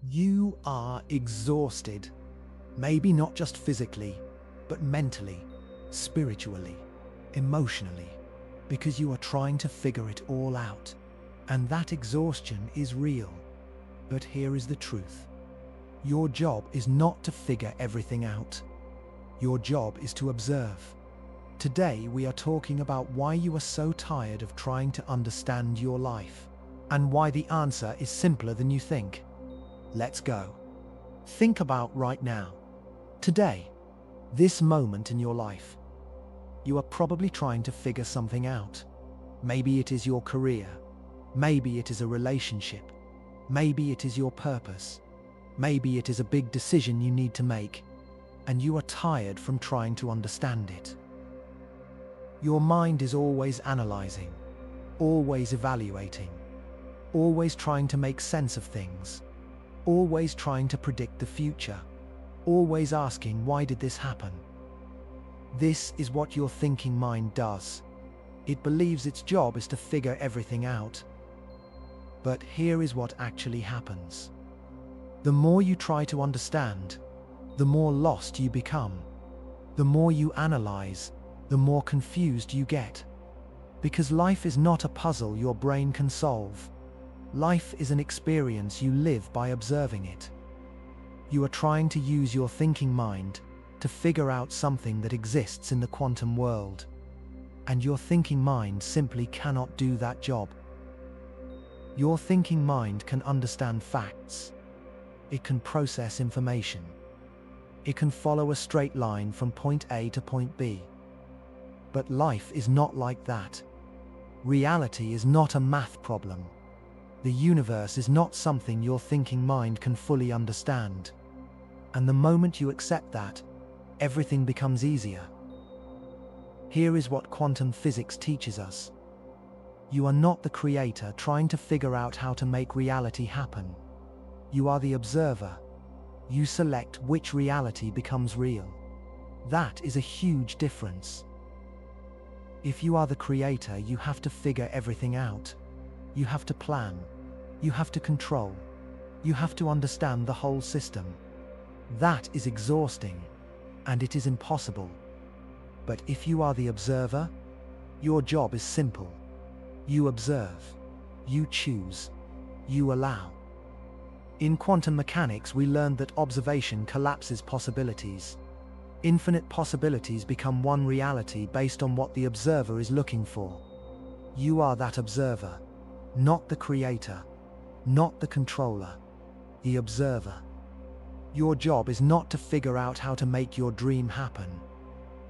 You are exhausted. Maybe not just physically, but mentally, spiritually, emotionally, because you are trying to figure it all out. And that exhaustion is real. But here is the truth. Your job is not to figure everything out. Your job is to observe. Today we are talking about why you are so tired of trying to understand your life, and why the answer is simpler than you think. Let's go. Think about right now. Today, this moment in your life. You are probably trying to figure something out. Maybe it is your career. Maybe it is a relationship. Maybe it is your purpose. Maybe it is a big decision you need to make, and you are tired from trying to understand it. Your mind is always analyzing, always evaluating, always trying to make sense of things, always trying to predict the future, always asking, why did this happen? This is what your thinking mind does. It believes its job is to figure everything out. But here is what actually happens. The more you try to understand, the more lost you become. The more you analyze, the more confused you get. Because life is not a puzzle your brain can solve. Life is an experience you live by observing it. You are trying to use your thinking mind to figure out something that exists in the quantum world. And your thinking mind simply cannot do that job. Your thinking mind can understand facts. It can process information. It can follow a straight line from point A to point B. But life is not like that. Reality is not a math problem. The universe is not something your thinking mind can fully understand. And the moment you accept that, everything becomes easier. Here is what quantum physics teaches us. You are not the creator trying to figure out how to make reality happen. You are the observer. You select which reality becomes real. That is a huge difference. If you are the creator, you have to figure everything out. You have to plan. You have to control. You have to understand the whole system. That is exhausting, and it is impossible. But if you are the observer, your job is simple. You observe. You choose. You allow. In quantum mechanics, we learned that observation collapses possibilities. Infinite possibilities become one reality based on what the observer is looking for. You are that observer, not the creator, not the controller, the observer. Your job is not to figure out how to make your dream happen.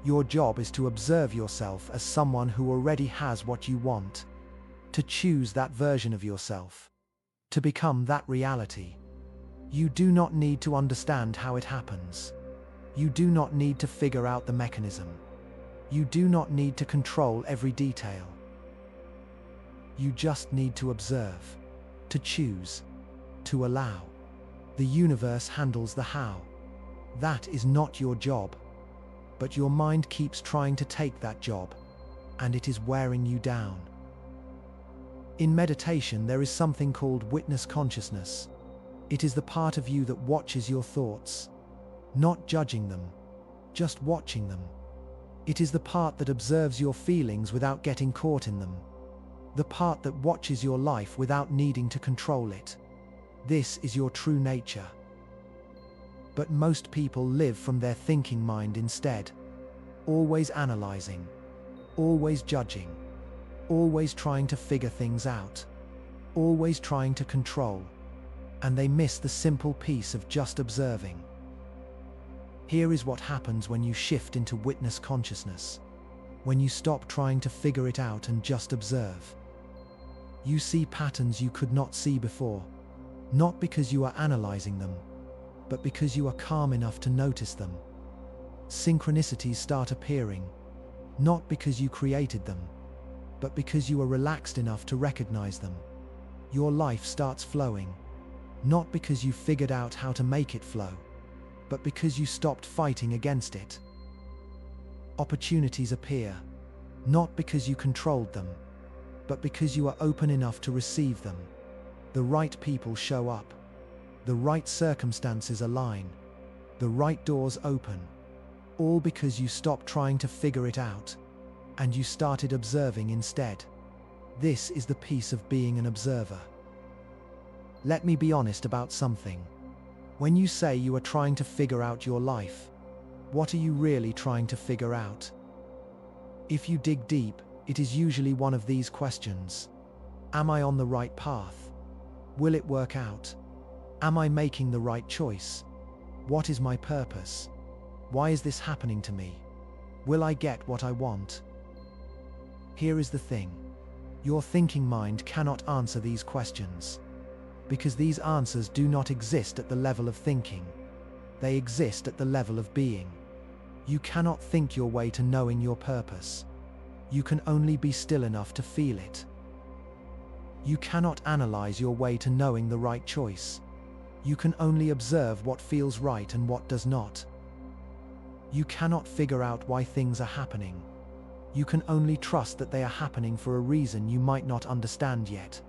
Your job is to observe yourself as someone who already has what you want, to choose that version of yourself, to become that reality. You do not need to understand how it happens. You do not need to figure out the mechanism. You do not need to control every detail. You just need to observe, to choose, to allow. The universe handles the how. That is not your job. But your mind keeps trying to take that job, and it is wearing you down. In meditation, there is something called witness consciousness. It is the part of you that watches your thoughts, not judging them, just watching them. It is the part that observes your feelings without getting caught in them. The part that watches your life without needing to control it. This is your true nature. But most people live from their thinking mind instead. Always analyzing, always judging, always trying to figure things out, always trying to control, and they miss the simple piece of just observing. Here is what happens when you shift into witness consciousness, when you stop trying to figure it out and just observe. You see patterns you could not see before, not because you are analyzing them, but because you are calm enough to notice them. Synchronicities start appearing, not because you created them, but because you are relaxed enough to recognize them. Your life starts flowing, not because you figured out how to make it flow, but because you stopped fighting against it. Opportunities appear, not because you controlled them, but because you are open enough to receive them. The right people show up. The right circumstances align. The right doors open. All because you stopped trying to figure it out, and you started observing instead. This is the peace of being an observer. Let me be honest about something. When you say you are trying to figure out your life, what are you really trying to figure out? If you dig deep, it is usually one of these questions. Am I on the right path? Will it work out? Am I making the right choice? What is my purpose? Why is this happening to me? Will I get what I want? Here is the thing. Your thinking mind cannot answer these questions, because these answers do not exist at the level of thinking. They exist at the level of being. You cannot think your way to knowing your purpose. You can only be still enough to feel it. You cannot analyze your way to knowing the right choice. You can only observe what feels right and what does not. You cannot figure out why things are happening. You can only trust that they are happening for a reason you might not understand yet.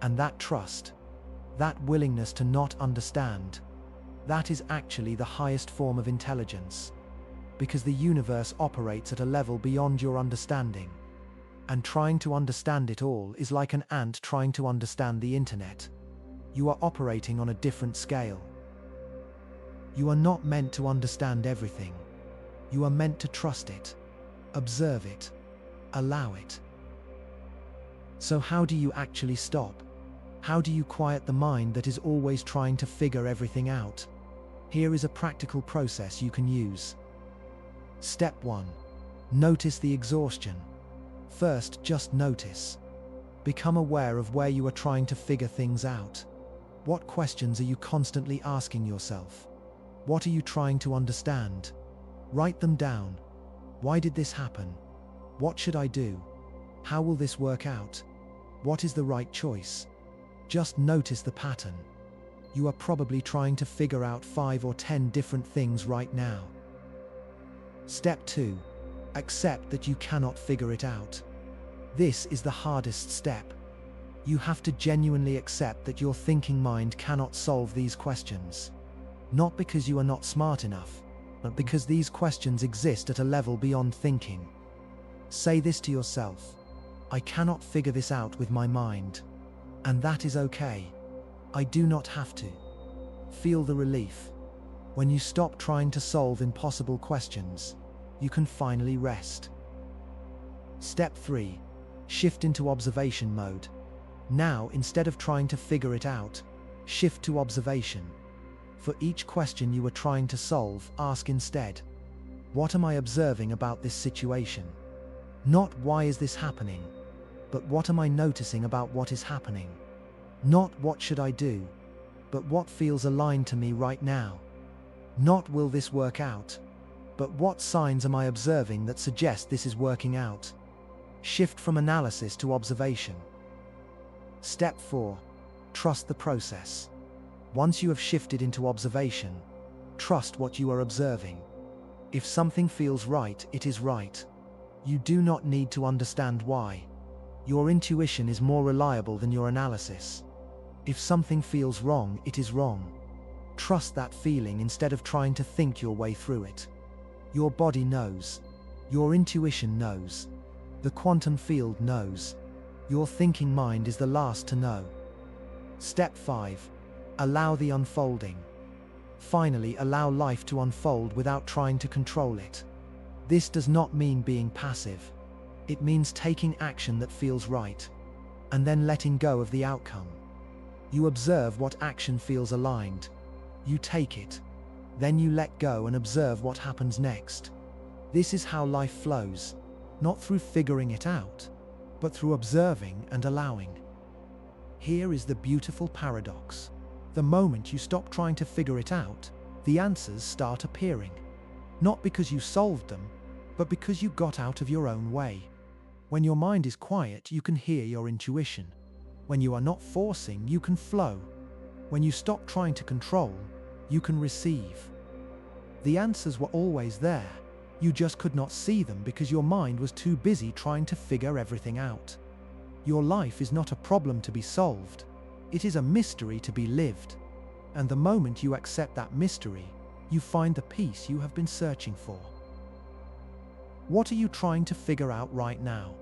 And that trust, that willingness to not understand, that is actually the highest form of intelligence, because the universe operates at a level beyond your understanding. And trying to understand it all is like an ant trying to understand the internet. You are operating on a different scale. You are not meant to understand everything. You are meant to trust it, observe it, allow it. So how do you actually stop? How do you quiet the mind that is always trying to figure everything out? Here is a practical process you can use. Step 1. Notice the exhaustion. First, just notice. Become aware of where you are trying to figure things out. What questions are you constantly asking yourself? What are you trying to understand? Write them down. Why did this happen? What should I do? How will this work out? What is the right choice? Just notice the pattern. You are probably trying to figure out 5 or 10 different things right now. Step 2. Accept that you cannot figure it out. This is the hardest step. You have to genuinely accept that your thinking mind cannot solve these questions. Not because you are not smart enough, but because these questions exist at a level beyond thinking. Say this to yourself: I cannot figure this out with my mind. And that is okay. I do not have to. Feel the relief. When you stop trying to solve impossible questions, you can finally rest. Step 3. Shift into observation mode. Now, instead of trying to figure it out, shift to observation. For each question you are trying to solve, ask instead, what am I observing about this situation? Not why is this happening, but what am I noticing about what is happening? Not what should I do, but what feels aligned to me right now? Not will this work out, but what signs am I observing that suggest this is working out? Shift from analysis to observation. Step 4. Trust the process. Once you have shifted into observation, trust what you are observing. If something feels right, it is right. You do not need to understand why. Your intuition is more reliable than your analysis. If something feels wrong, it is wrong. Trust that feeling instead of trying to think your way through it. Your body knows. Your intuition knows. The quantum field knows. Your thinking mind is the last to know. Step 5. Allow the unfolding. Finally, allow life to unfold without trying to control it. This does not mean being passive. It means taking action that feels right, and then letting go of the outcome. You observe what action feels aligned. You take it. Then you let go and observe what happens next. This is how life flows, not through figuring it out, but through observing and allowing. Here is the beautiful paradox. The moment you stop trying to figure it out, the answers start appearing. Not because you solved them, but because you got out of your own way. When your mind is quiet, you can hear your intuition. When you are not forcing, you can flow. When you stop trying to control, you can receive. The answers were always there. You just could not see them because your mind was too busy trying to figure everything out. Your life is not a problem to be solved. It is a mystery to be lived. And the moment you accept that mystery, you find the peace you have been searching for. What are you trying to figure out right now?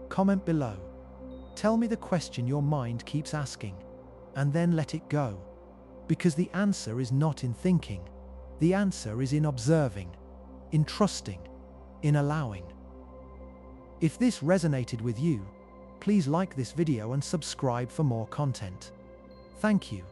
Comment below. Tell me the question your mind keeps asking, and then let it go. Because the answer is not in thinking. The answer is in observing, in trusting, in allowing. If this resonated with you, please like this video and subscribe for more content. Thank you.